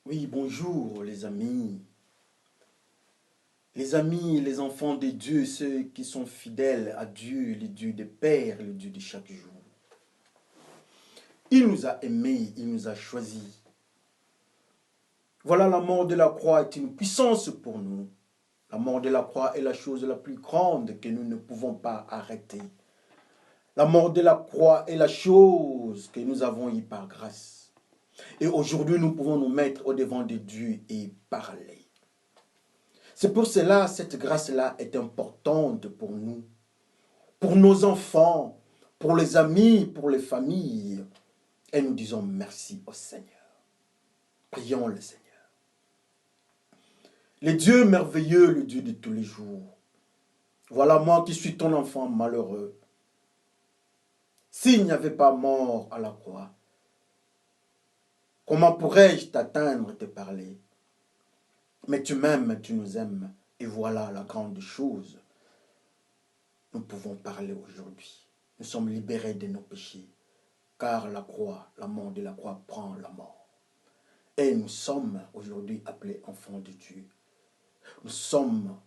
Oui, bonjour les amis. Les amis, les enfants de Dieu, ceux qui sont fidèles à Dieu, le Dieu des pères, le Dieu de chaque jour. Il nous a aimés, il nous a choisis. Voilà, la mort de la croix est une puissance pour nous. La mort de la croix est la chose la plus grande que nous ne pouvons pas arrêter. La mort de la croix est la chose que nous avons eue par grâce. Et aujourd'hui, nous pouvons nous mettre au devant de Dieu et parler. C'est pour cela que cette grâce-là est importante pour nous, pour nos enfants, pour les amis, pour les familles. Et nous disons merci au Seigneur. Prions le Seigneur. Le Dieu merveilleux, le Dieu de tous les jours. Voilà moi qui suis ton enfant malheureux. S'il n'y avait pas mort à la croix, comment pourrais-je t'atteindre et te parler? Mais tu m'aimes, tu nous aimes. Et voilà la grande chose. Nous pouvons parler aujourd'hui. Nous sommes libérés de nos péchés. Car la croix, la mort de la croix prend la mort. Et nous sommes aujourd'hui appelés enfants de Dieu. Nous sommes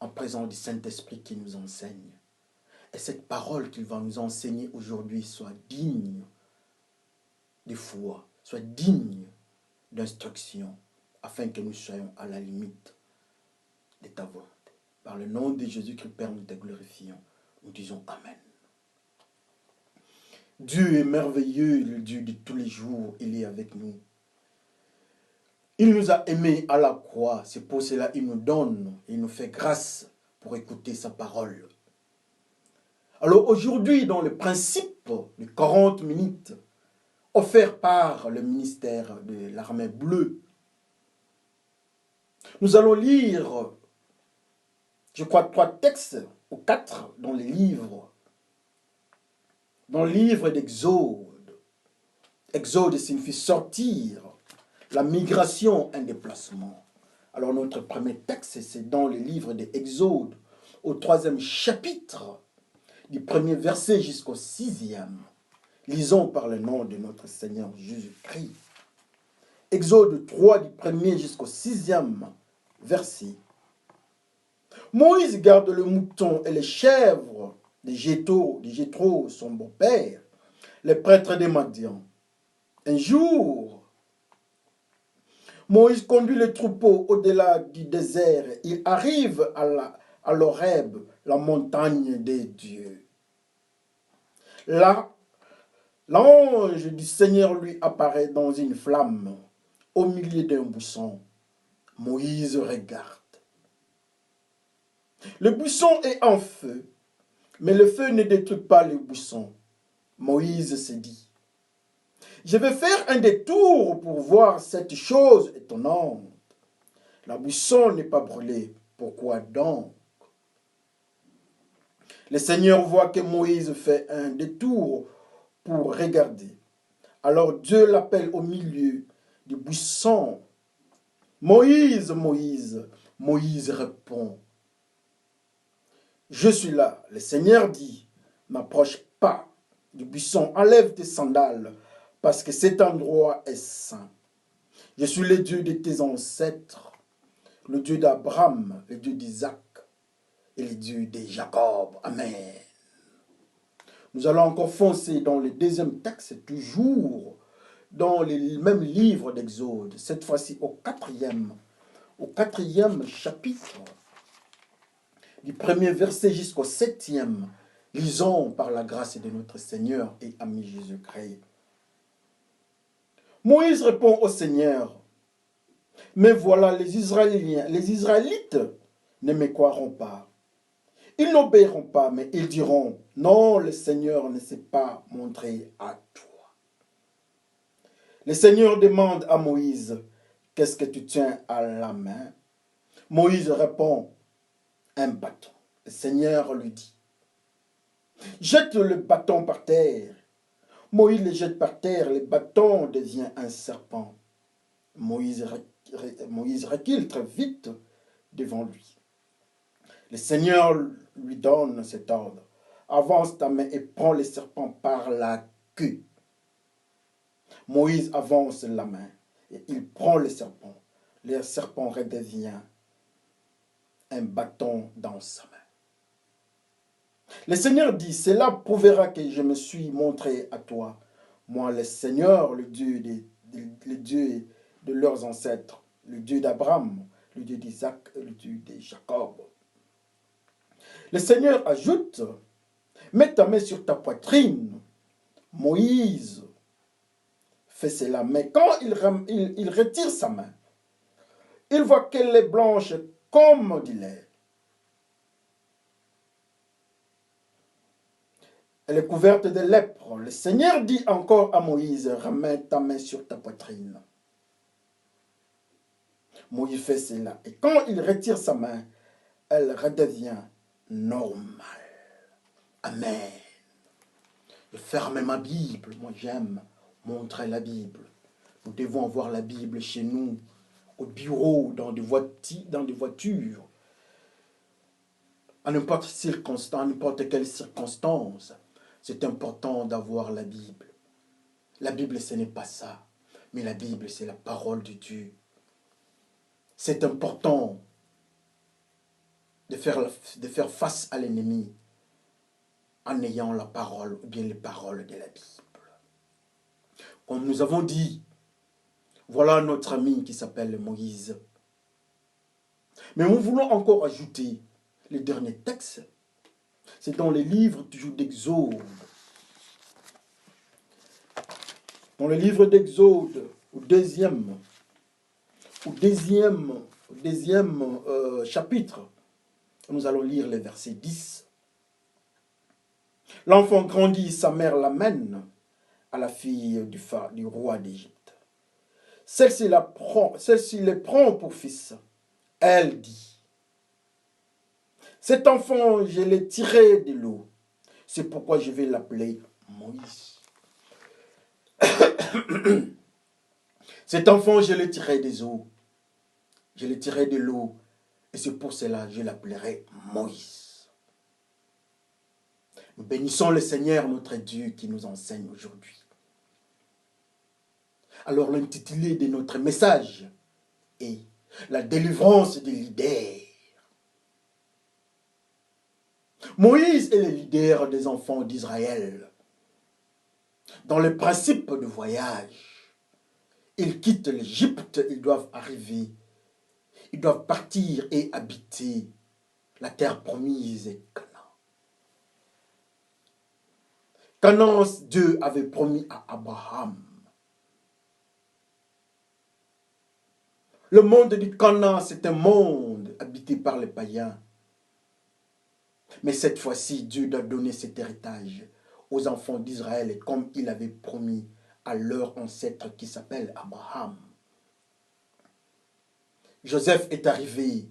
en présence du Saint-Esprit qui nous enseigne. Et cette parole qu'il va nous enseigner aujourd'hui soit digne de foi, soit digne d'instruction, afin que nous soyons à la limite de ta volonté. Par le nom de Jésus-Christ, Père, nous te glorifions. Nous disons Amen. Dieu est merveilleux, le Dieu de tous les jours, il est avec nous. Il nous a aimés à la croix, c'est pour cela qu'il nous donne, il nous fait grâce pour écouter sa parole. Alors aujourd'hui, dans le principe de 40 minutes, offert par le ministère de l'armée bleue, nous allons lire, je crois, 3 textes ou 4 dans les livres. Dans le livre d'Exode. Exode signifie sortir, la migration, un déplacement. Alors notre premier texte, c'est dans le livre d'Exode, au 3e chapitre, du 1er verset jusqu'au 6e. Lisons par le nom de notre Seigneur Jésus-Christ. Exode 3, du 1er jusqu'au 6e verset. Moïse garde le mouton et les chèvres de Jéthro, son beau-père, les prêtres des Madian. Un jour, Moïse conduit le troupeau au-delà du désert. Il arrive à l'Horeb, la montagne des dieux. Là, l'ange du Seigneur lui apparaît dans une flamme au milieu d'un buisson. Moïse regarde. Le buisson est en feu, mais le feu ne détruit pas le buisson. Moïse se dit, je vais faire un détour pour voir cette chose étonnante. La buisson n'est pas brûlée. Pourquoi donc? Le Seigneur voit que Moïse fait un détour pour regarder. Alors Dieu l'appelle au milieu du buisson. Moïse, Moïse. Moïse répond, je suis là. Le Seigneur dit, n'approche pas du buisson, enlève tes sandales, parce que cet endroit est saint. Je suis le Dieu de tes ancêtres, le Dieu d'Abraham, le Dieu d'Isaac et le Dieu de Jacob. Amen. Nous allons encore foncer dans le deuxième texte, toujours dans le même livre d'Exode, cette fois-ci au quatrième chapitre, du 1er verset jusqu'au 7e. Lisons par la grâce de notre Seigneur et ami Jésus-Christ. Moïse répond au Seigneur, mais voilà, les Israélites ne me croiront pas. Ils n'obéiront pas, mais ils diront, non, le Seigneur ne s'est pas montré à toi. Le Seigneur demande à Moïse, qu'est-ce que tu tiens à la main? Moïse répond, un bâton. Le Seigneur lui dit, jette le bâton par terre. Moïse le jette par terre, le bâton devient un serpent. Moïse recule très vite devant lui. Le Seigneur lui donne cet ordre. Avance ta main et prends le serpent par la queue. Moïse avance la main et il prend le serpent. Le serpent redevient un bâton dans sa main. Le Seigneur dit, cela prouvera que je me suis montré à toi, moi le Seigneur, le Dieu de leurs ancêtres, le Dieu d'Abraham, le Dieu d'Isaac, le Dieu de Jacob. Le Seigneur ajoute, mets ta main sur ta poitrine. Moïse fait cela, mais quand il retire sa main, il voit qu'elle est blanche comme du lait. Elle est couverte de lèpre. Le Seigneur dit encore à Moïse, remets ta main sur ta poitrine. Moïse fait cela. Et quand il retire sa main, elle redevient normale. Amen. Je ferme ma Bible. Moi, j'aime montrer la Bible. Nous devons avoir la Bible chez nous, au bureau, dans des voitures, à n'importe quelle circonstance. C'est important d'avoir la Bible. La Bible, ce n'est pas ça. Mais la Bible, c'est la parole de Dieu. C'est important de faire face à l'ennemi en ayant la parole ou bien les paroles de la Bible. Comme nous avons dit, voilà notre ami qui s'appelle Moïse. Mais nous voulons encore ajouter le dernier texte. C'est dans les livres toujours d'Exode. Dans le livre d'Exode, au deuxième chapitre, nous allons lire le verset 10. L'enfant grandit, sa mère l'amène à la fille du roi d'Égypte. Celle-ci le prend pour fils. Elle dit, cet enfant, je l'ai tiré de l'eau. C'est pourquoi je vais l'appeler Moïse. Cet enfant, je l'ai tiré des eaux. Je l'ai tiré de l'eau. Et c'est pour cela que je l'appellerai Moïse. Nous bénissons le Seigneur, notre Dieu, qui nous enseigne aujourd'hui. Alors l'intitulé de notre message est la délivrance des leaders. Moïse est le leader des enfants d'Israël. Dans le principe de voyage, ils quittent l'Égypte, ils doivent arriver, ils doivent partir et habiter la terre promise et Canaan. Canaan, Dieu avait promis à Abraham. Le monde du Canaan, c'est un monde habité par les païens. Mais cette fois-ci, Dieu doit donner cet héritage aux enfants d'Israël, comme il avait promis à leur ancêtre qui s'appelle Abraham. Joseph est arrivé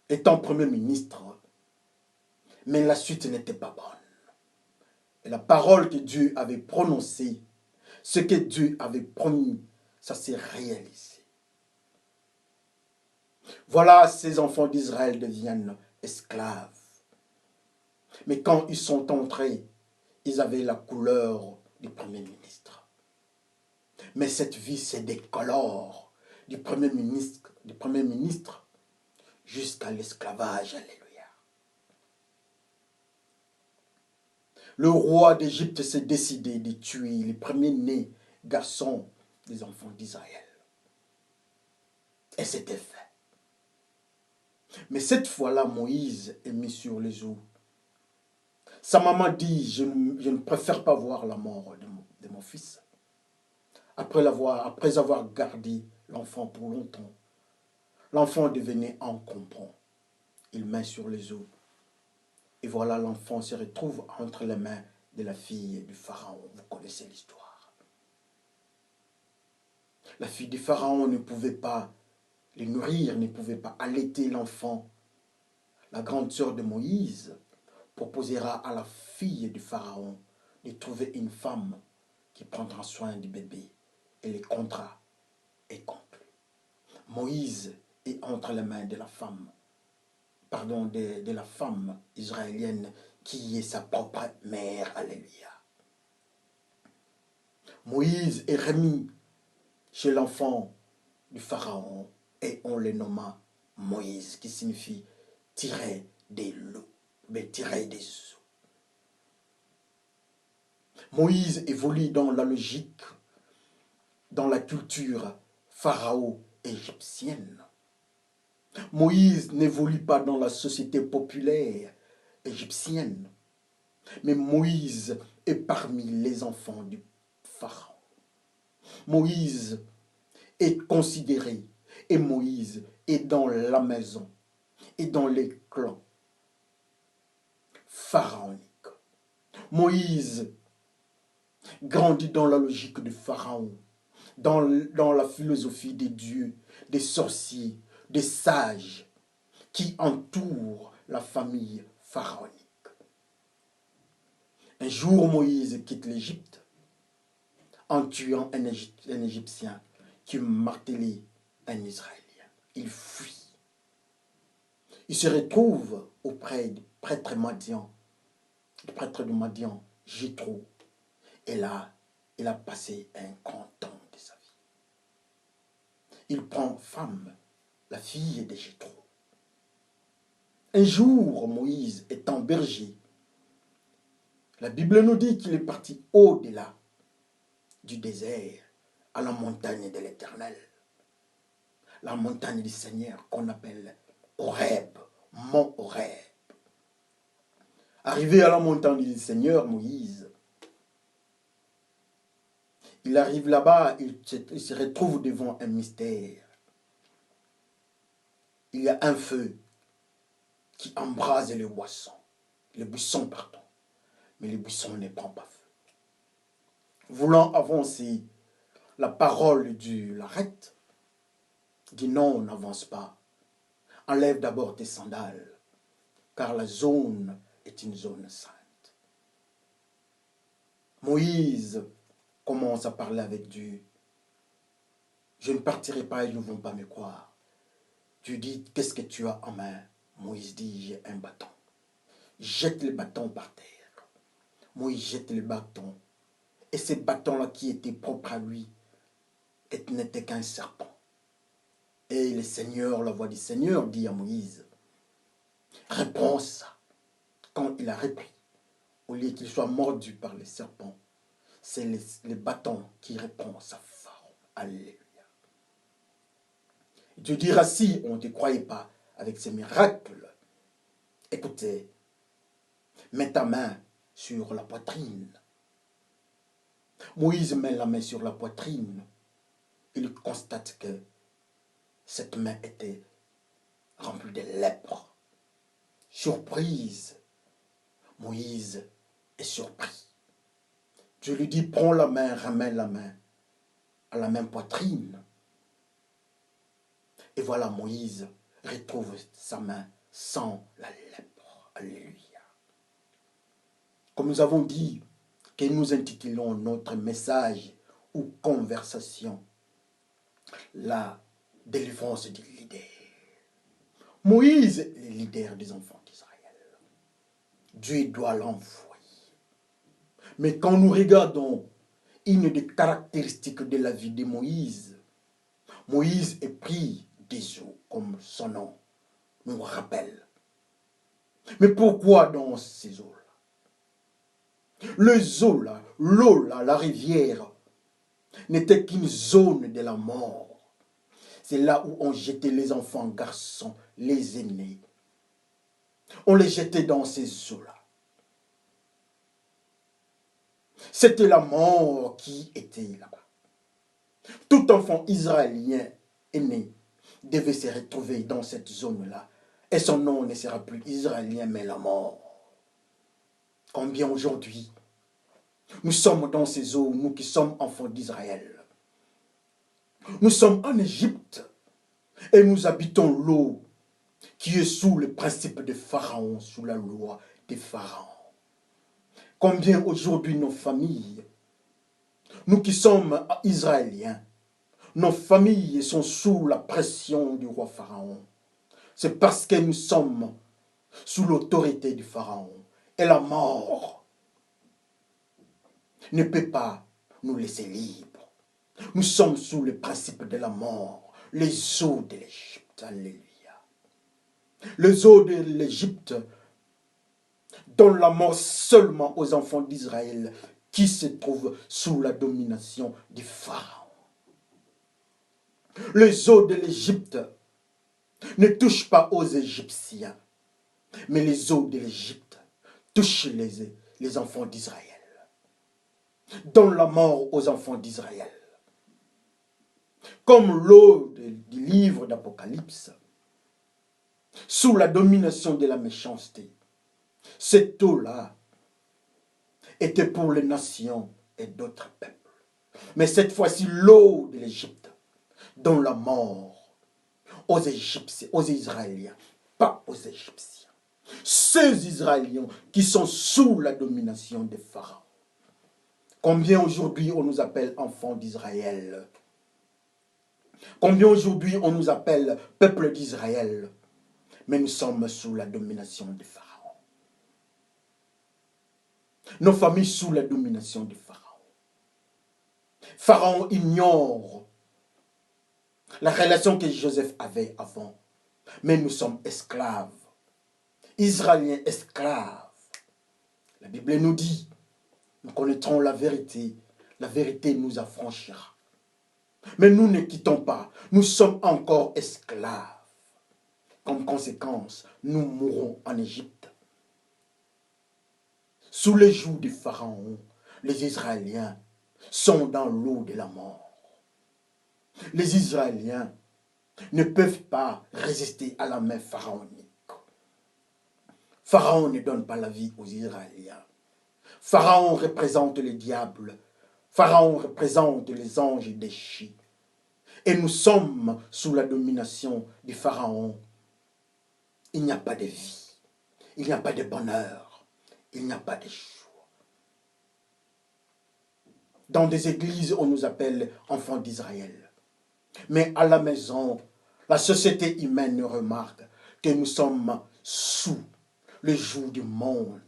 étant premier ministre, mais la suite n'était pas bonne. Et la parole que Dieu avait prononcée, ce que Dieu avait promis, ça s'est réalisé. Voilà, ces enfants d'Israël deviennent esclaves. Mais quand ils sont entrés, ils avaient la couleur du premier ministre. Mais cette vie se décolore du premier ministre jusqu'à l'esclavage. Alléluia. Le roi d'Égypte s'est décidé de tuer les premiers-nés garçons des enfants d'Israël. Et c'était fait. Mais cette fois-là, Moïse est mis sur les eaux. Sa maman dit, je ne préfère pas voir la mort de mon fils. Après avoir gardé l'enfant pour longtemps, l'enfant devenait encombrant. Il met sur les eaux. Et voilà, l'enfant se retrouve entre les mains de la fille du Pharaon. Vous connaissez l'histoire. La fille du Pharaon ne pouvait pas les nourrir, ne pouvait pas allaiter l'enfant. La grande sœur de Moïse proposera à la fille du Pharaon de trouver une femme qui prendra soin du bébé. Et le contrat est conclu. Moïse est entre les mains de la femme, de la femme israélienne qui est sa propre mère. Alléluia. Moïse est remis chez l'enfant du Pharaon et on le nomma Moïse, qui signifie tirer des loups, mais tirer des eaux. Moïse évolue dans la logique, dans la culture pharaon-égyptienne. Moïse n'évolue pas dans la société populaire égyptienne, mais Moïse est parmi les enfants du Pharaon. Moïse est considéré et Moïse est dans la maison et dans les clans pharaoniques. Moïse grandit dans la logique du Pharaon, dans la philosophie des dieux, des sorciers, des sages qui entourent la famille pharaonique. Un jour, Moïse quitte l'Égypte en tuant un Égyptien qui martelait un Israélien. Il fuit. Il se retrouve auprès du prêtre Madian, le prêtre de Madian, Jéthro. Et là, il a passé un grand temps de sa vie. Il prend femme, la fille de Jéthro. Un jour, Moïse étant berger, la Bible nous dit qu'il est parti au-delà du désert, à la montagne de l'Éternel, la montagne du Seigneur qu'on appelle Horeb, mont Horeb. Arrivé à la montagne du Seigneur, Moïse, il arrive là-bas, il se retrouve devant un mystère. Il y a un feu qui embrase les buissons, pardon, mais le buisson ne prend pas feu. Voulant avancer, la parole de l'arrête, dit non, n'avance pas. Enlève d'abord tes sandales, car la zone est une zone sainte. Moïse commence à parler avec Dieu. Je ne partirai pas, ils ne vont pas me croire. Dieu dit, qu'est-ce que tu as en main? Moïse dit, j'ai un bâton. Jette le bâton par terre. Moïse jette le bâton. Et ce bâton-là qui était propre à lui n'était qu'un serpent. Et le Seigneur, la voix du Seigneur dit à Moïse, réponds ça. Quand il a repris, au lieu qu'il soit mordu par le serpent, c'est le bâton qui répond sa Pharaon. Alléluia. Dieu dira, si on ne te croyait pas avec ces miracles, écoutez, mets ta main sur la poitrine. Moïse met la main sur la poitrine. Il constate que cette main était remplie de lèpre. Surprise, Moïse est surpris. Dieu lui dit, prends la main, ramène la main à la même poitrine. Et voilà, Moïse retrouve sa main sans la lèpre. Alléluia. Comme nous avons dit, que nous intitulons notre message ou conversation, la délivrance du leader. Moïse est le leader des enfants d'Israël. Dieu doit l'envoyer. Mais quand nous regardons une des caractéristiques de la vie de Moïse, Moïse est pris des eaux, comme son nom nous rappelle. Mais pourquoi dans ces eaux-là? Les eaux là, l'eau là, la rivière, n'était qu'une zone de la mort. C'est là où on jetait les enfants garçons, les aînés. On les jetait dans ces eaux-là. C'était la mort qui était là-bas. Tout enfant israélien aîné devait se retrouver dans cette zone-là. Et son nom ne sera plus israélien, mais la mort. Combien aujourd'hui, nous sommes dans ces eaux, nous qui sommes enfants d'Israël. Nous sommes en Égypte et nous habitons l'eau qui est sous le principe de Pharaon, sous la loi des Pharaons. Combien aujourd'hui nos familles, nous qui sommes israéliens, nos familles sont sous la pression du roi Pharaon. C'est parce que nous sommes sous l'autorité du Pharaon. Et la mort ne peut pas nous laisser libres. Nous sommes sous le principe de la mort, les eaux de l'Égypte. Alléluia. Les eaux de l'Égypte donnent la mort seulement aux enfants d'Israël qui se trouvent sous la domination du Pharaon. Les eaux de l'Égypte ne touchent pas aux Égyptiens, mais les eaux de l'Égypte touchent les enfants d'Israël, donnent la mort aux enfants d'Israël. Comme l'eau du livre d'Apocalypse, sous la domination de la méchanceté. Cette eau-là était pour les nations et d'autres peuples. Mais cette fois-ci, l'eau de l'Égypte donne la mort aux Égyptiens, aux Israéliens, pas aux Égyptiens. Ces Israéliens qui sont sous la domination des pharaons. Combien aujourd'hui on nous appelle enfants d'Israël? Combien aujourd'hui on nous appelle peuple d'Israël? Mais nous sommes sous la domination des pharaons. Nos familles sous la domination des pharaons. Pharaon ignore la relation que Joseph avait avant. Mais nous sommes esclaves. Israéliens esclaves. La Bible nous dit, nous connaîtrons la vérité nous affranchira. Mais nous ne quittons pas, nous sommes encore esclaves. Comme conséquence, nous mourrons en Égypte. Sous les joues du Pharaon, les Israéliens sont dans l'eau de la mort. Les Israéliens ne peuvent pas résister à la main pharaonique. Pharaon ne donne pas la vie aux Israéliens. Pharaon représente le diable. Pharaon représente les anges déchus. Et nous sommes sous la domination du Pharaon. Il n'y a pas de vie. Il n'y a pas de bonheur. Il n'y a pas de joie. Dans des églises, on nous appelle enfants d'Israël. Mais à la maison, la société humaine remarque que nous sommes sous le joug du monde.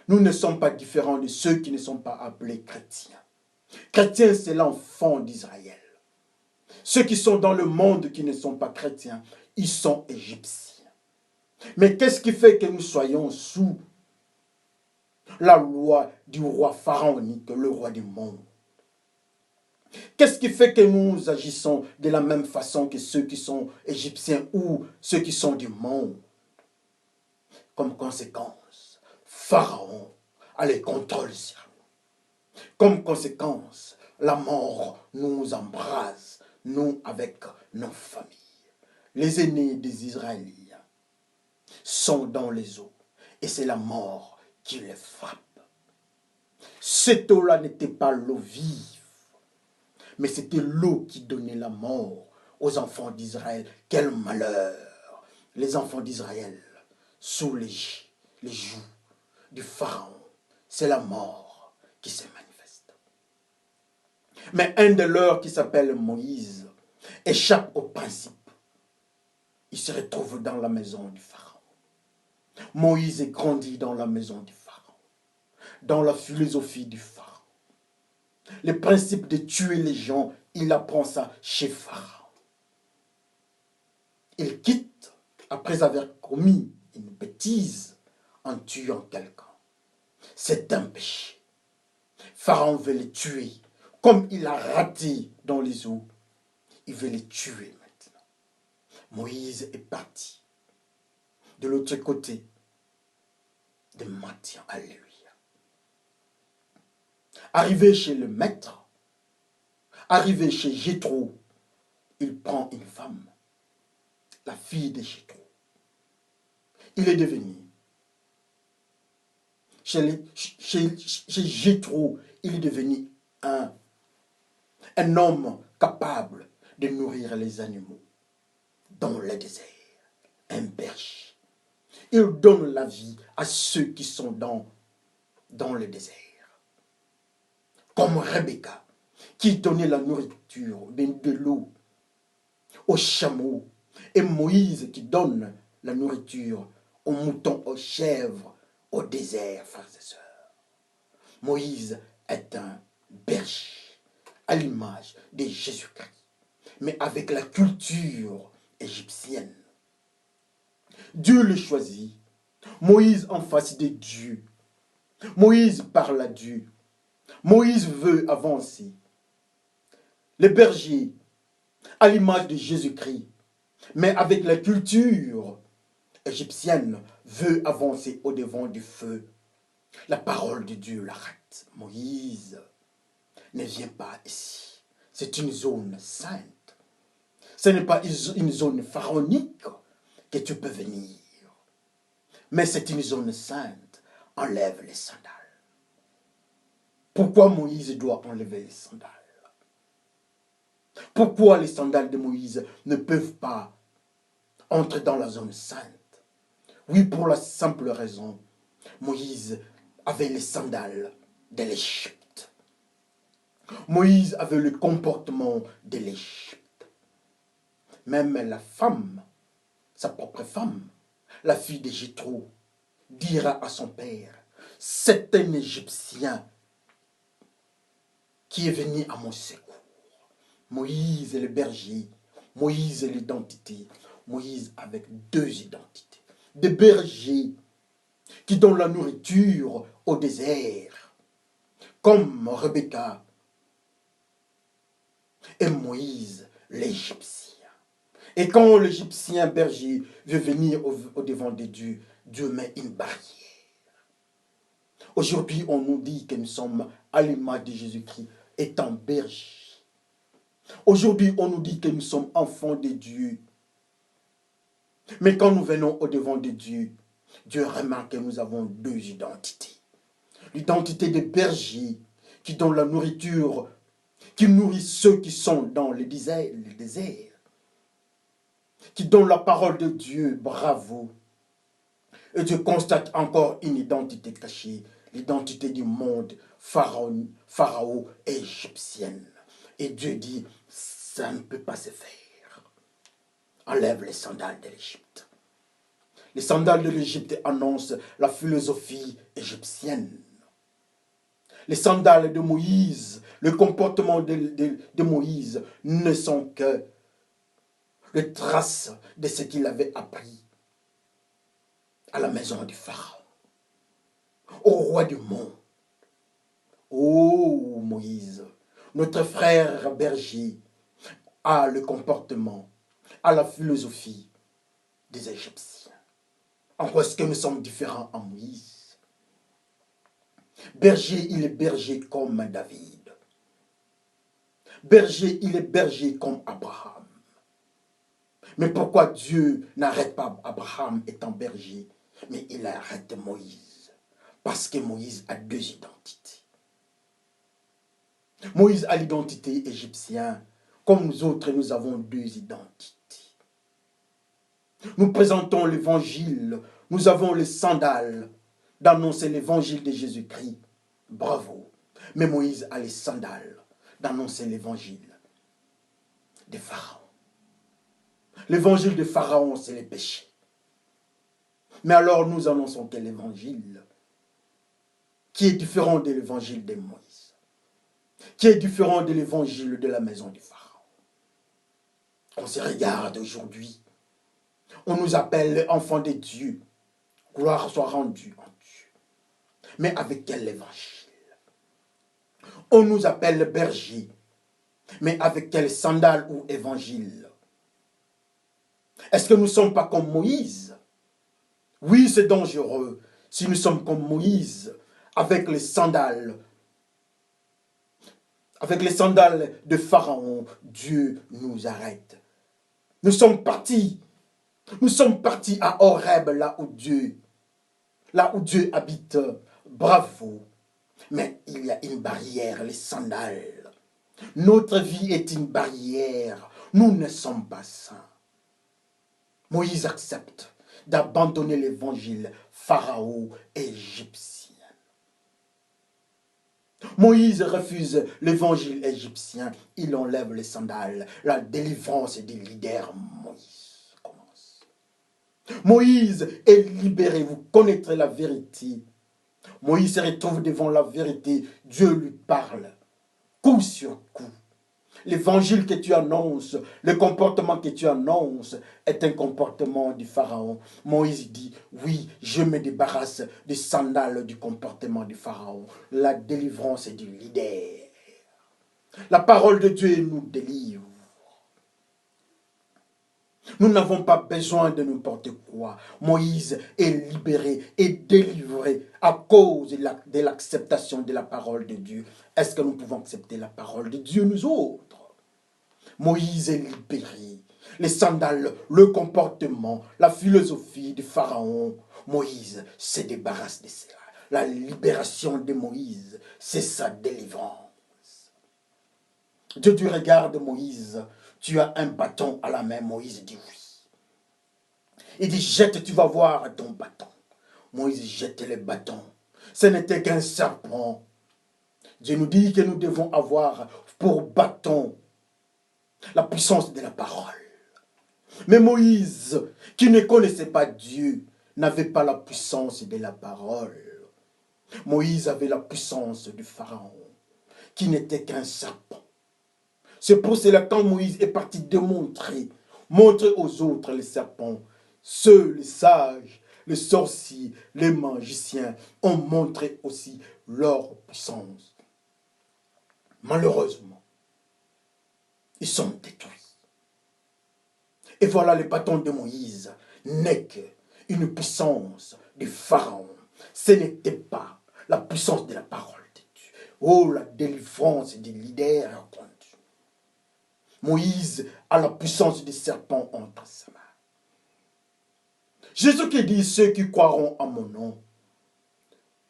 Nous ne sommes pas différents de ceux qui ne sont pas appelés chrétiens. Chrétiens, c'est l'enfant d'Israël. Ceux qui sont dans le monde qui ne sont pas chrétiens, ils sont égyptiens. Mais qu'est-ce qui fait que nous soyons sous la loi du roi pharaonique, le roi du monde? Qu'est-ce qui fait que nous agissons de la même façon que ceux qui sont égyptiens ou ceux qui sont du monde? Comme conséquence, Pharaon a le contrôle sur nous. Comme conséquence, la mort nous embrase, nous avec nos familles. Les aînés des Israéliens sont dans les eaux et c'est la mort qui les frappe. Cette eau-là n'était pas l'eau vive, mais c'était l'eau qui donnait la mort aux enfants d'Israël. Quel malheur! Les enfants d'Israël, sous les joues du Pharaon, c'est la mort qui se manifeste. Mais un de leurs qui s'appelle Moïse échappe au principe. Il se retrouve dans la maison du Pharaon. Moïse est grandi dans la maison du Pharaon, dans la philosophie du Pharaon. Le principe de tuer les gens, il apprend ça chez Pharaon. Il quitte après avoir commis une bêtise en tuant quelqu'un. C'est un péché. Pharaon veut les tuer. Comme il a raté dans les eaux, il veut les tuer maintenant. Moïse est parti de l'autre côté de Madian. Alléluia. Arrivé chez le maître, arrivé chez Jéthro, il prend une femme, la fille de Jéthro. Il est devenu, chez Jéthro, il est devenu un homme capable de nourrir les animaux dans le désert, un berger. Il donne la vie à ceux qui sont dans le désert. Comme Rebecca, qui donnait la nourriture, de l'eau aux chameaux, et Moïse qui donne la nourriture aux moutons, aux chèvres, au désert, frères et sœurs. Moïse est un berger, à l'image de Jésus-Christ, mais avec la culture égyptienne. Dieu le choisit. Moïse en face de Dieu. Moïse parle à Dieu. Moïse veut avancer. Les bergers, à l'image de Jésus-Christ, mais avec la culture égyptienne, veut avancer au-devant du feu. La parole de Dieu l'arrête. Moïse, ne viens pas ici. C'est une zone sainte. Ce n'est pas une zone pharaonique que tu peux venir. Mais c'est une zone sainte. Enlève les sandales. Pourquoi Moïse doit enlever les sandales? Pourquoi les sandales de Moïse ne peuvent pas entrer dans la zone sainte? Oui, pour la simple raison, Moïse avait les sandales de l'Égypte. Moïse avait le comportement de l'Égypte. Même la femme, sa propre femme, la fille de Jéthro, dira à son père, c'est un Égyptien qui est venu à mon secours. Moïse est le berger, Moïse est l'identité, Moïse avec deux identités. Des bergers qui donnent la nourriture au désert, comme Rebecca et Moïse l'Égyptien. Et quand l'Égyptien berger veut venir au devant de Dieu, Dieu met une barrière. Aujourd'hui, on nous dit que nous sommes à l'image de Jésus-Christ, étant berger. Aujourd'hui, on nous dit que nous sommes enfants de Dieu. Mais quand nous venons au devant de Dieu, Dieu remarque que nous avons deux identités. L'identité des bergers qui donnent la nourriture, qui nourrissent ceux qui sont dans le désert, qui donnent la parole de Dieu, bravo. Et Dieu constate encore une identité cachée, l'identité du monde pharaon égyptienne. Et Dieu dit, ça ne peut pas se faire. Enlève les sandales de l'Égypte. Les sandales de l'Égypte annoncent la philosophie égyptienne. Les sandales de Moïse, le comportement de Moïse ne sont que les traces de ce qu'il avait appris à la maison du Pharaon, au roi du monde. Oh Moïse, notre frère berger a le comportement, a la philosophie des Égyptiens. En quoi est-ce que nous sommes différents en Moïse? Berger, il est berger comme David. Berger, il est berger comme Abraham. Mais pourquoi Dieu n'arrête pas Abraham étant berger, mais il arrête Moïse? Parce que Moïse a deux identités. Moïse a l'identité égyptienne, comme nous autres, nous avons deux identités. Nous présentons l'évangile, nous avons les sandales d'annoncer l'évangile de Jésus-Christ. Bravo. Mais Moïse a les sandales d'annoncer l'évangile de Pharaon. L'évangile de Pharaon, c'est les péchés. Mais alors nous annonçons quel évangile qui est différent de l'évangile de Moïse, qui est différent de l'évangile de la maison du Pharaon. On se regarde aujourd'hui, on nous appelle enfants de Dieu, gloire soit rendue en Dieu. Mais avec quel évangile? On nous appelle berger, mais avec quel sandal ou évangile? Est-ce que nous ne sommes pas comme Moïse? Oui, c'est dangereux si nous sommes comme Moïse, avec les sandales de Pharaon. Dieu nous arrête. Nous sommes partis à Horeb, là où Dieu habite. Bravo. Mais il y a une barrière, les sandales. Notre vie est une barrière. Nous ne sommes pas saints. Moïse accepte d'abandonner l'évangile pharaon égyptien. Moïse refuse l'évangile égyptien. Il enlève les sandales. La délivrance des leaders. Moïse commence. Moïse est libéré. Vous connaîtrez la vérité. Moïse se retrouve devant la vérité. Dieu lui parle. coup sur coup. L'évangile que tu annonces, le comportement que tu annonces est un comportement du Pharaon. Moïse dit, oui, je me débarrasse des sandales du comportement du Pharaon. La délivrance est du leader. La parole de Dieu nous délivre. Nous n'avons pas besoin de n'importe quoi. Moïse est libéré et délivré à cause de l'acceptation de la parole de Dieu. Est-ce que nous pouvons accepter la parole de Dieu, nous autres? Moïse est libéré. Les sandales, le comportement, la philosophie du Pharaon. Moïse se débarrasse de cela. La libération de Moïse, c'est sa délivrance. Dieu tu regardes Moïse, tu as un bâton à la main. Moïse dit oui. Il dit jette, tu vas voir ton bâton. Moïse jette le bâton. Ce n'était qu'un serpent. Dieu nous dit que nous devons avoir pour bâton la puissance de la parole. Mais Moïse, qui ne connaissait pas Dieu, n'avait pas la puissance de la parole. Moïse avait la puissance du Pharaon, qui n'était qu'un serpent. C'est pour cela quand Moïse est parti montrer aux autres les serpents, ceux, les sages, les sorciers, les magiciens ont montré aussi leur puissance. Malheureusement, ils sont détruits. Et voilà le bâton de Moïse n'est qu'une puissance du Pharaon. Ce n'était pas la puissance de la parole de Dieu. Oh, la délivrance des leaders entendus. Moïse a la puissance du serpent entre ses mains. Jésus qui dit ceux qui croiront en mon nom,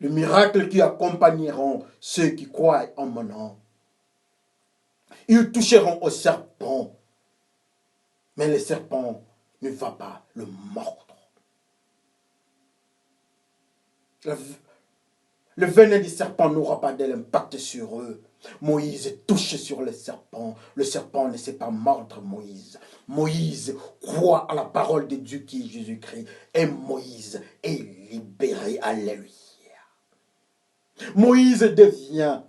les miracles qui accompagneront ceux qui croient en mon nom. Ils toucheront au serpent, mais le serpent ne va pas le mordre. Le venin du serpent n'aura pas de l'impact sur eux. Moïse touche sur le serpent ne sait pas mordre Moïse. Moïse croit à la parole de Dieu qui est Jésus-Christ. Et Moïse est libéré. Alléluia. Moïse devient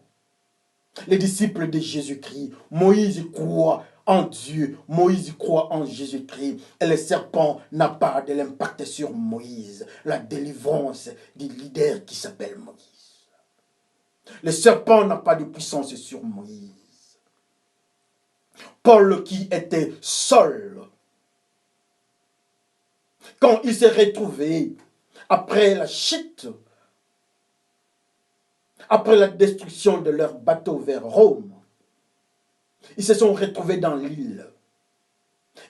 le disciple de Jésus-Christ. Moïse croit en Dieu. Moïse croit en Jésus-Christ. Et le serpent n'a pas de l'impact sur Moïse. La délivrance du leader qui s'appelle Moïse. Le serpent n'a pas de puissance sur Moïse. Paul qui était seul, quand il s'est retrouvé après la chute, après la destruction de leur bateau vers Rome, ils se sont retrouvés dans l'île.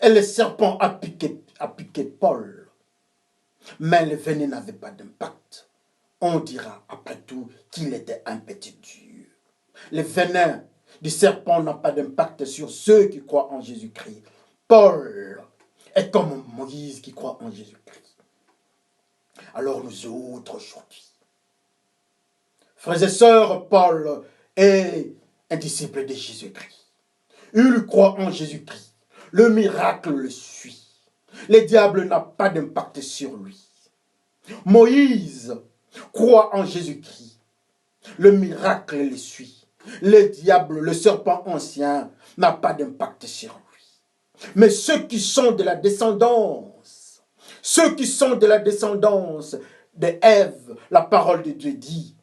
Et le serpent a piqué Paul. Mais le venin n'avait pas d'impact. On dira après tout qu'il était un petit Dieu. Le venin du serpent n'a pas d'impact sur ceux qui croient en Jésus-Christ. Paul est comme Moïse qui croit en Jésus-Christ. Alors nous autres aujourd'hui, frères et sœurs, Paul est un disciple de Jésus-Christ. Il croit en Jésus-Christ. Le miracle le suit. Le diable n'a pas d'impact sur lui. Moïse croit en Jésus-Christ. Le miracle le suit. Le diable, le serpent ancien, n'a pas d'impact sur lui. Mais ceux qui sont de la descendance de Ève, la parole de Dieu dit,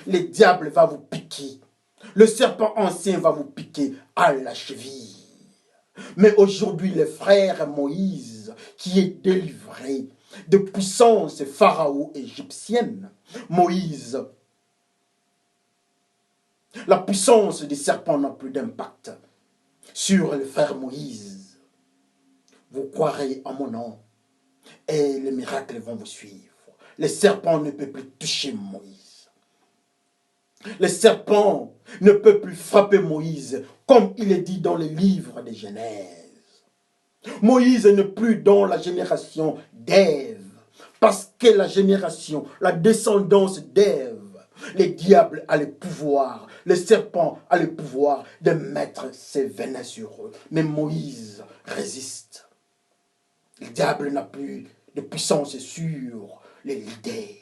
le diable va vous piquer. Le serpent ancien va vous piquer à la cheville. Mais aujourd'hui, le frère Moïse, qui est délivré de puissance pharaon égyptienne, Moïse, la puissance des serpents n'a plus d'impact sur le frère Moïse. Vous croirez en mon nom et les miracles vont vous suivre. Les serpents ne peuvent plus toucher Moïse. Le serpent ne peut plus frapper Moïse, comme il est dit dans les livres de Genèse. Moïse n'est plus dans la génération d'Ève, parce que la descendance d'Ève, les diables a le pouvoir, le serpent a le pouvoir de mettre ses venins sur eux. Mais Moïse résiste. Le diable n'a plus de puissance sur les leaders.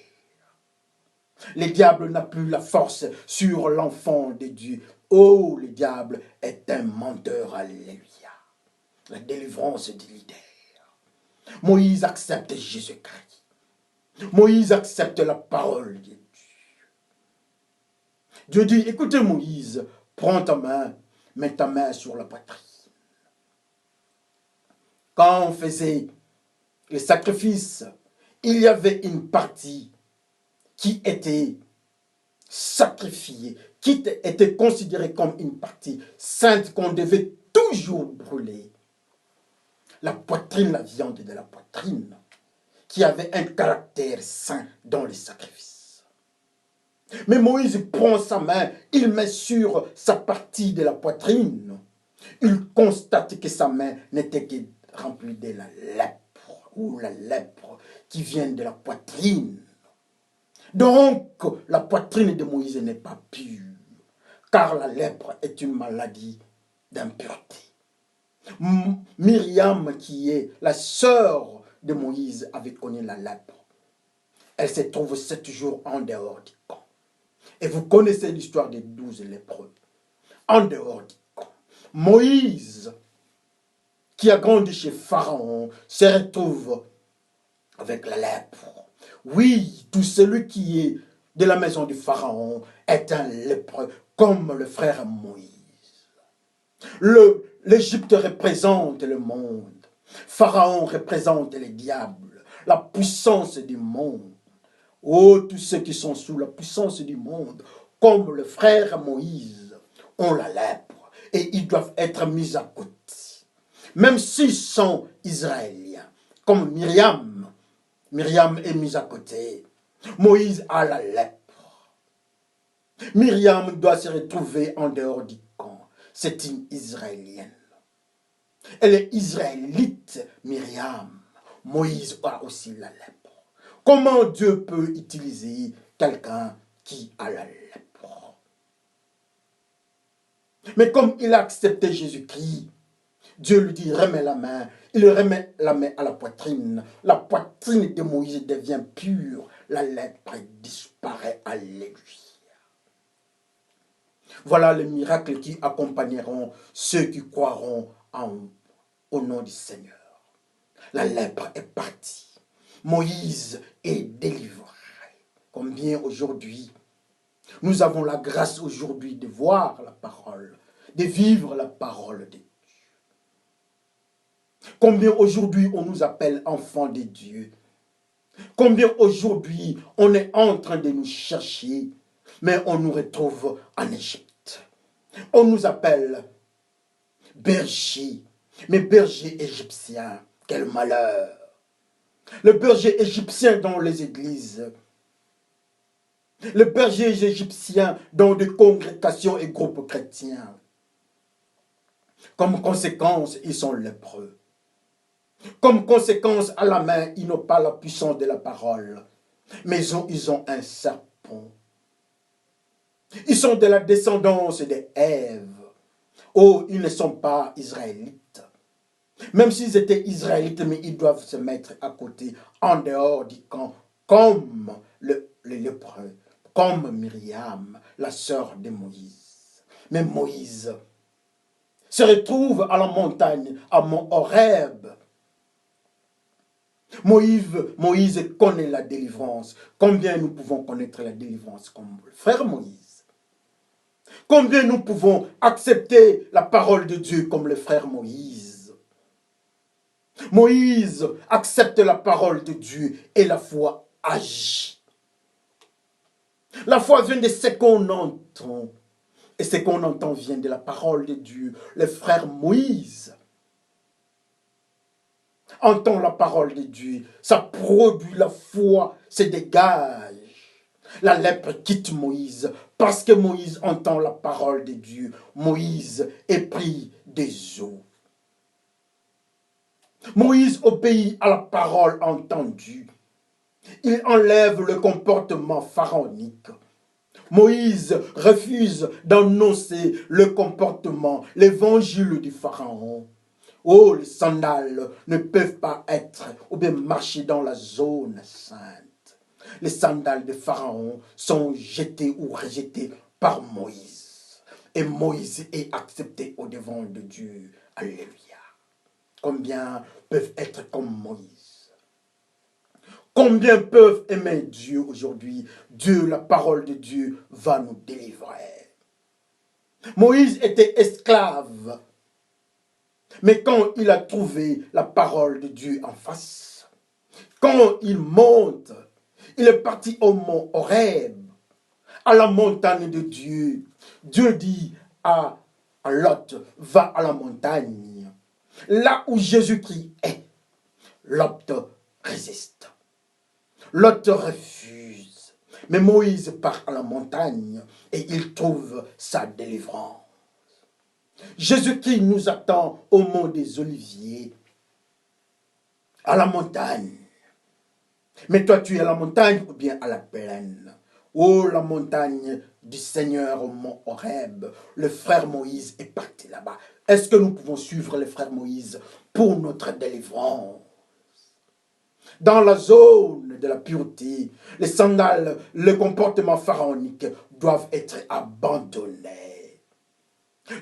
Le diable n'a plus la force sur l'enfant de Dieu. Oh, le diable est un menteur, alléluia. La délivrance du leader. Moïse accepte Jésus-Christ. Moïse accepte la parole de Dieu. Dieu dit, écoutez Moïse, prends ta main, mets ta main sur la poitrine. Quand on faisait les sacrifices, il y avait une partie qui était sacrifiée, qui était considérée comme une partie sainte qu'on devait toujours brûler. La poitrine, la viande de la poitrine, qui avait un caractère saint dans les sacrifices. Mais Moïse prend sa main, il met sur sa partie de la poitrine. Il constate que sa main n'était que remplie de la lèpre, ou la lèpre qui vient de la poitrine. Donc, la poitrine de Moïse n'est pas pure, car la lèpre est une maladie d'impureté. Myriam, qui est la sœur de Moïse, avait connu la lèpre. Elle se trouve 7 jours en dehors du camp. Et vous connaissez l'histoire des 12 lépreux. En dehors du camp. Moïse, qui a grandi chez Pharaon, se retrouve avec la lèpre. Oui, tout celui qui est de la maison du Pharaon est un lépreux, comme le frère Moïse. L'Égypte représente le monde. Pharaon représente les diables, la puissance du monde. Oh, tous ceux qui sont sous la puissance du monde, comme le frère Moïse, ont la lèpre et ils doivent être mis à côté. Même s'ils sont israéliens, comme Myriam. Myriam est mise à côté. Moïse a la lèpre. Myriam doit se retrouver en dehors du camp. C'est une Israélienne. Elle est israélite, Myriam. Moïse a aussi la lèpre. Comment Dieu peut utiliser quelqu'un qui a la lèpre? Mais comme il a accepté Jésus-Christ, Dieu lui dit, remets la main. Il remet la main à la poitrine. La poitrine de Moïse devient pure. La lèpre disparaît. Alléluia. Voilà les miracles qui accompagneront ceux qui croiront au nom du Seigneur. La lèpre est partie. Moïse est délivré. Combien aujourd'hui, nous avons la grâce aujourd'hui de voir la parole, de vivre la parole de Dieu. Combien aujourd'hui on nous appelle enfants de Dieu. Combien aujourd'hui on est en train de nous chercher, mais on nous retrouve en Égypte. On nous appelle bergers, mais bergers égyptiens. Quel malheur! Le berger égyptien dans les églises. Le berger égyptien dans des congrégations et groupes chrétiens. Comme conséquence, ils sont lépreux. Comme conséquence, à la main, ils n'ont pas la puissance de la parole. Mais ils ont un serpent. Ils sont de la descendance d'Ève. Oh, ils ne sont pas israélites. Même s'ils étaient israélites, mais ils doivent se mettre à côté, en dehors du camp, comme les lépreux, comme Myriam, la sœur de Moïse. Mais Moïse se retrouve à la montagne, à Mont Horeb. Moïse connaît la délivrance. Combien nous pouvons connaître la délivrance comme le frère Moïse? Combien nous pouvons accepter la parole de Dieu comme le frère Moïse? Moïse accepte la parole de Dieu et la foi agit. La foi vient de ce qu'on entend. Et ce qu'on entend vient de la parole de Dieu. Le frère Moïse entend la parole de Dieu. Ça produit la foi, se dégage. La lèpre quitte Moïse parce que Moïse entend la parole de Dieu. Moïse est pris des eaux. Moïse obéit à la parole entendue. Il enlève le comportement pharaonique. Moïse refuse d'annoncer le comportement, l'évangile du pharaon. Oh, les sandales ne peuvent pas être ou bien marcher dans la zone sainte. Les sandales de pharaon sont jetées ou rejetées par Moïse. Et Moïse est accepté au devant de Dieu. Alléluia. Combien peuvent être comme Moïse? Combien peuvent aimer Dieu aujourd'hui? Dieu, la parole de Dieu, va nous délivrer. Moïse était esclave. Mais quand il a trouvé la parole de Dieu en face, quand il monte, il est parti au mont Horeb, à la montagne de Dieu. Dieu dit à Lot, va à la montagne. Là où Jésus-Christ est, Lot résiste. Lot refuse. Mais Moïse part à la montagne et il trouve sa délivrance. Jésus-Christ nous attend au mont des Oliviers, à la montagne. Mais toi, tu es à la montagne ou bien à la plaine? Oh, la montagne du Seigneur au mont Horeb. Le frère Moïse est parti là-bas. Est-ce que nous pouvons suivre le frère Moïse pour notre délivrance? Dans la zone de la pureté, les sandales, le comportement pharaonique doivent être abandonnés.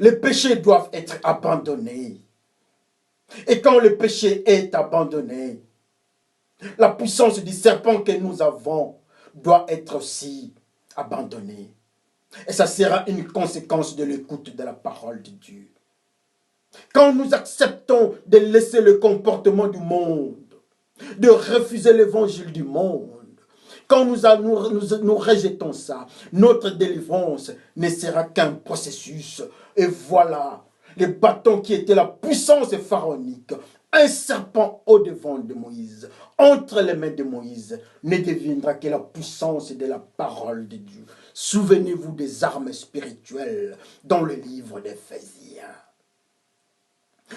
Les péchés doivent être abandonnés. Et quand le péché est abandonné, la puissance du serpent que nous avons doit être aussi abandonnée. Et ça sera une conséquence de l'écoute de la parole de Dieu. Quand nous acceptons de laisser le comportement du monde, de refuser l'évangile du monde, quand nous rejetons ça, notre délivrance ne sera qu'un processus. Et voilà, les bâtons qui étaient la puissance pharaonique, un serpent au-devant de Moïse, entre les mains de Moïse, ne deviendra que la puissance de la parole de Dieu. Souvenez-vous des armes spirituelles dans le livre d'Éphésiens.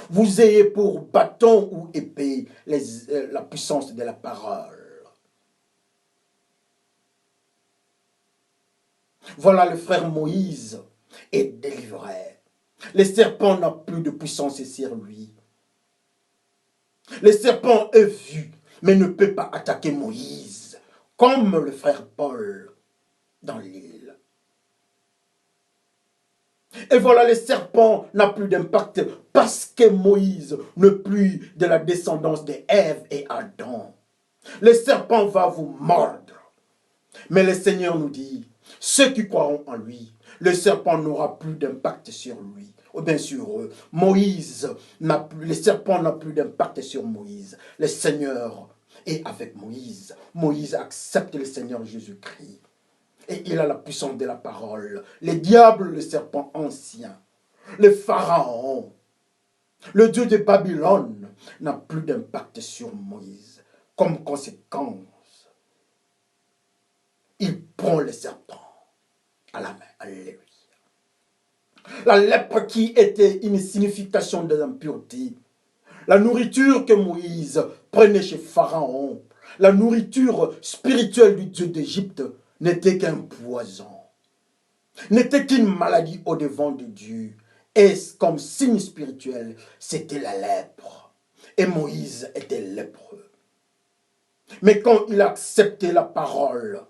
Vous ayez pour bâton ou épée la puissance de la parole. Voilà, le frère Moïse est délivré. Le serpent n'a plus de puissance sur lui. Le serpent est vu, mais ne peut pas attaquer Moïse, comme le frère Paul dans l'île. Et voilà, le serpent n'a plus d'impact parce que Moïse n'est plus de la descendance d'Ève et Adam. Le serpent va vous mordre. Mais le Seigneur nous dit, ceux qui croiront en lui, le serpent n'aura plus d'impact sur lui, ou bien sur eux. Le serpent n'a plus d'impact sur Moïse. Le Seigneur est avec Moïse. Moïse accepte le Seigneur Jésus-Christ. Et il a la puissance de la parole. Le diable, le serpent ancien, le pharaon, le dieu de Babylone n'a plus d'impact sur Moïse. Comme conséquence, il prend le serpent à la main. Alléluia. La lèpre qui était une signification de l'impureté. La nourriture que Moïse prenait chez Pharaon, la nourriture spirituelle du Dieu d'Égypte, n'était qu'un poison, n'était qu'une maladie au devant de Dieu. Et comme signe spirituel, c'était la lèpre. Et Moïse était lépreux. Mais quand il a accepté la parole,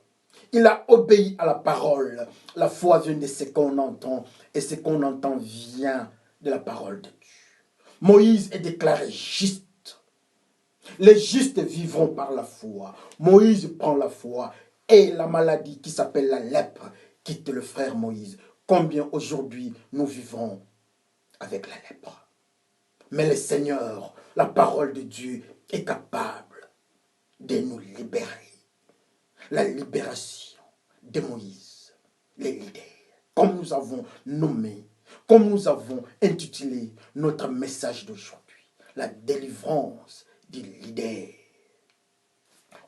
il a obéi à la parole. La foi vient de ce qu'on entend, et ce qu'on entend vient de la parole de Dieu. Moïse est déclaré juste. Les justes vivront par la foi. Moïse prend la foi et la maladie qui s'appelle la lèpre quitte le frère Moïse. Combien aujourd'hui nous vivons avec la lèpre. Mais le Seigneur, la parole de Dieu est capable de nous libérer. La libération de Moïse, les leaders, comme nous avons nommé, comme nous avons intitulé notre message d'aujourd'hui, la délivrance des leaders.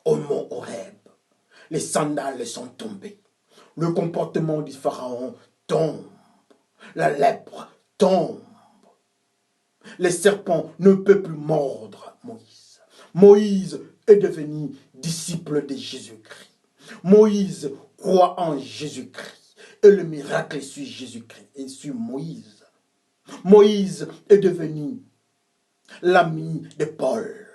Au mont Horeb, les sandales sont tombées, le comportement du pharaon tombe, la lèpre tombe, les serpents ne peuvent plus mordre Moïse. Moïse est devenu disciple de Jésus-Christ. Moïse croit en Jésus-Christ. Et le miracle est sur Jésus-Christ et sur Moïse. Moïse est devenu l'ami de Paul.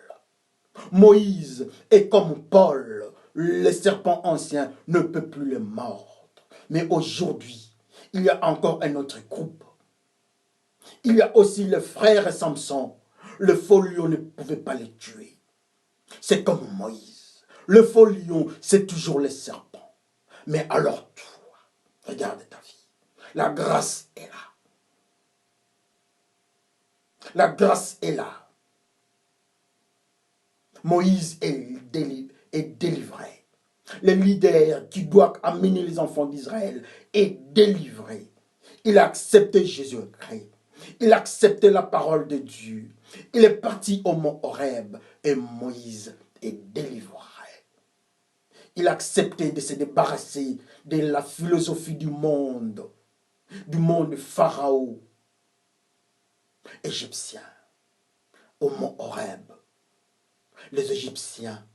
Moïse est comme Paul. Le serpent ancien ne peut plus le mordre. Mais aujourd'hui, Il y a encore un autre groupe. Il y a aussi le frère Samson. Le faux lion ne pouvait pas les tuer. C'est comme Moïse. Le faux lion, c'est toujours le serpent. Mais alors toi, regarde ta vie. La grâce est là. La grâce est là. Moïse est délivré. Le leader qui doit amener les enfants d'Israël est délivré. Il a accepté Jésus-Christ. Il a accepté la parole de Dieu. Il est parti au mont Horeb et Moïse est délivré. Il a accepté de se débarrasser de la philosophie du monde pharaon égyptien. Au mont Horeb, les Égyptiens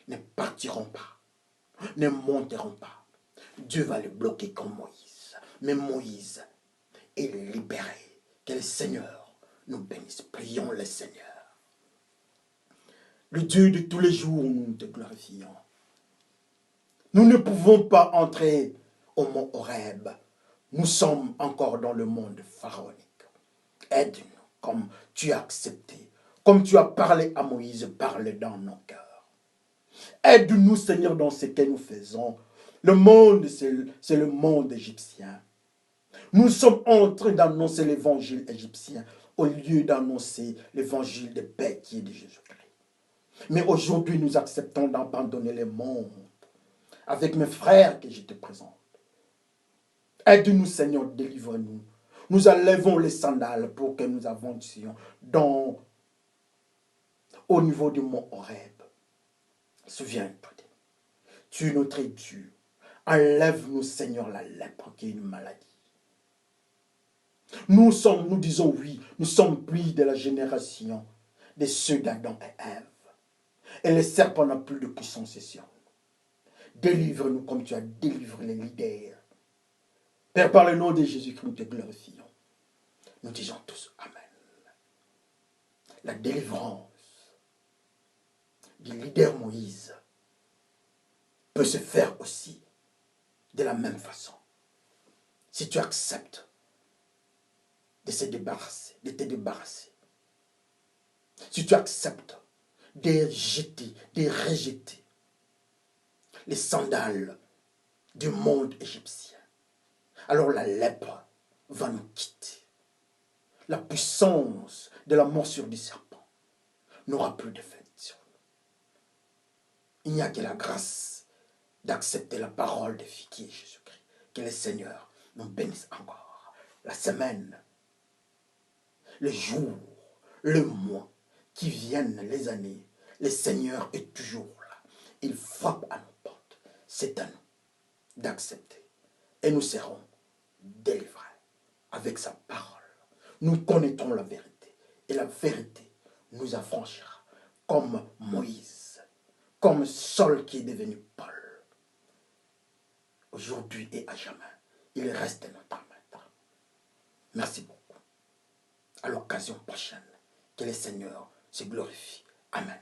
ne partiront pas, ne monteront pas. Dieu va les bloquer comme Moïse. Mais Moïse est libéré. Que le Seigneur nous bénisse. Prions le Seigneur. Le Dieu de tous les jours, nous te glorifions. Nous ne pouvons pas entrer au mont Horeb. Nous sommes encore dans le monde pharaonique. Aide-nous comme tu as accepté. Comme tu as parlé à Moïse, parle dans nos cœurs. Aide-nous, Seigneur, dans ce que nous faisons. Le monde, c'est le monde égyptien. Nous sommes en train d'annoncer l'évangile égyptien au lieu d'annoncer l'évangile de paix qui est de Jésus-Christ. Mais aujourd'hui, nous acceptons d'abandonner le monde avec mes frères que je te présente. Aide-nous, Seigneur, délivre-nous. Nous enlevons les sandales pour que nous avancions au niveau du mont Horeb. Souviens-toi de nous. Tu es notre Dieu. Enlève-nous, Seigneur, la lèpre qui est une maladie. Nous disons oui, nous sommes plus de la génération de ceux d'Adam et Ève. Et le serpent n'a plus de puissance sur nous. Délivre-nous comme tu as délivré les leaders. Père, par le nom de Jésus-Christ, nous te glorifions. Nous disons tous Amen. La délivrance du leader Moïse peut se faire aussi de la même façon. Si tu acceptes de te débarrasser. Si tu acceptes de rejeter les sandales du monde égyptien, alors la lèpre va nous quitter. La puissance de la morsure du serpent n'aura plus d'effet sur nous. Il n'y a que la grâce d'accepter la parole de vie qui est Jésus-Christ. Que le Seigneur nous bénisse encore. La semaine, le jour, le mois qui viennent, les années, le Seigneur est toujours là. Il frappe à nos portes. C'est à nous d'accepter. Et nous serons délivrés avec sa parole. Nous connaîtrons la vérité. Et la vérité nous affranchira. Comme Moïse. Comme Saul qui est devenu Paul. Aujourd'hui et à jamais. Il reste notre maître. Merci beaucoup. À l'occasion prochaine. Que le Seigneur se glorifie. Amen.